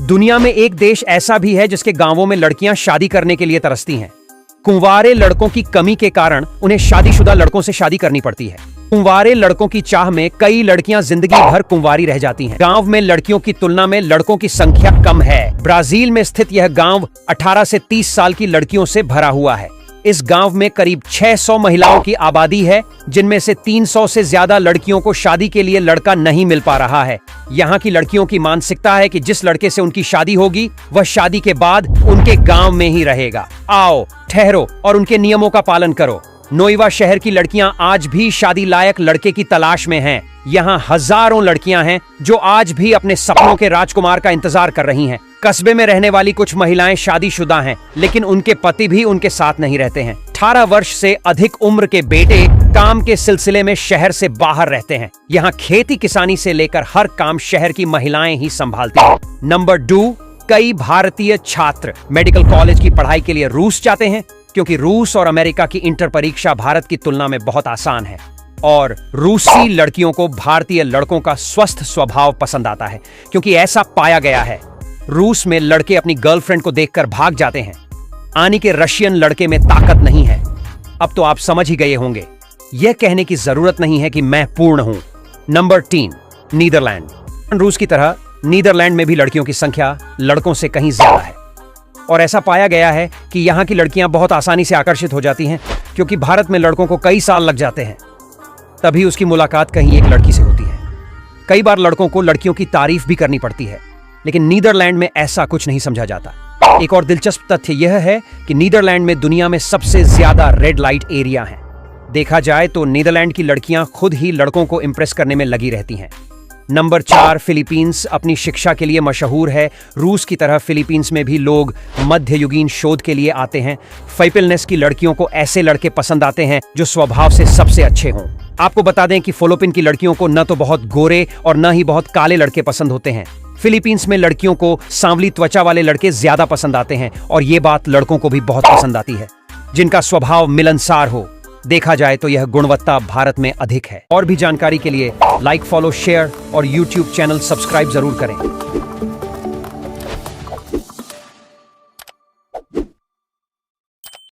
दुनिया में एक देश ऐसा भी है जिसके गांवों में लड़कियां शादी करने के लिए तरसती हैं। कुंवारे लड़कों की कमी के कारण उन्हें शादीशुदा लड़कों से शादी करनी पड़ती है। कुंवारे लड़कों की चाह में कई लड़कियां जिंदगी भर कुंवारी रह जाती हैं। गांव में लड़कियों की तुलना में लड़कों की संख्या कम है। ब्राजील में स्थित यह गांव 18 से 30 साल की लड़कियों से भरा हुआ है। इस गांव में करीब 600 महिलाओं की आबादी है, जिनमें से 300 से ज्यादा लड़कियों को शादी के लिए लड़का नहीं मिल पा रहा है। यहाँ की लड़कियों की मानसिकता है कि जिस लड़के से उनकी शादी होगी वह शादी के बाद उनके गांव में ही रहेगा। आओ, ठहरो और उनके नियमों का पालन करो। नोएवा शहर की लड़कियां आज भी शादी लायक लड़के की तलाश में हैं। यहाँ हजारों लड़कियां हैं जो आज भी अपने सपनों के राजकुमार का इंतजार कर रही हैं। कस्बे में रहने वाली कुछ महिलाएं शादीशुदा हैं, लेकिन उनके पति भी उनके साथ नहीं रहते हैं। 18 वर्ष से अधिक उम्र के बेटे काम के सिलसिले में शहर से बाहर रहते हैं। यहाँ खेती किसानी से लेकर हर काम शहर की महिलाएं ही संभालती हैं। नंबर 2, कई भारतीय छात्र मेडिकल कॉलेज की पढ़ाई के लिए रूस जाते हैं, क्योंकि रूस और अमेरिका की इंटर परीक्षा भारत की तुलना में बहुत आसान है और रूसी लड़कियों को भारतीय लड़कों का स्वस्थ स्वभाव पसंद आता है, क्योंकि ऐसा पाया गया है रूस में लड़के अपनी गर्लफ्रेंड को देखकर भाग जाते हैं। आने के रशियन लड़के में ताकत नहीं है। अब तो आप समझ ही गए होंगे, यह कहने की जरूरत नहीं है कि मैं पूर्ण हूं। Number 3, Netherland. रूस की तरह नीदरलैंड में भी लड़कियों की संख्या लड़कों से कहीं ज्यादा है और ऐसा पाया गया है कि यहाँ की लड़कियां बहुत आसानी से आकर्षित हो जाती हैं, क्योंकि भारत में लड़कों को कई साल लग जाते हैं तभी उसकी मुलाकात कहीं एक लड़की से होती है। कई बार लड़कों को लड़कियों की तारीफ भी करनी पड़ती है, लेकिन नीदरलैंड में ऐसा कुछ नहीं समझा जाता। एक और दिलचस्प तथ्य यह है कि नीदरलैंड में दुनिया में सबसे ज्यादा रेड लाइट एरिया है। देखा जाए तो नीदरलैंड की लड़कियां खुद ही लड़कों को इंप्रेस करने में लगी रहती हैं। नंबर 4, फिलीपींस अपनी शिक्षा के लिए मशहूर है। रूस की तरह फिलीपींस में भी लोग मध्ययुगीन शोध के लिए आते हैं। फिलिपींस की लड़कियों को ऐसे लड़के पसंद आते हैं जो स्वभाव से सबसे अच्छे हों। आपको बता दें कि फिलीपीन की लड़कियों को न तो बहुत गोरे और न ही बहुत काले लड़के पसंद होते हैं। फिलीपींस में लड़कियों को सांवली त्वचा वाले लड़के ज्यादा पसंद आते हैं और ये बात लड़कों को भी बहुत पसंद आती है, जिनका स्वभाव मिलनसार हो। देखा जाए तो यह गुणवत्ता भारत में अधिक है। और भी जानकारी के लिए लाइक, फॉलो, शेयर और YouTube चैनल सब्सक्राइब जरूर करें।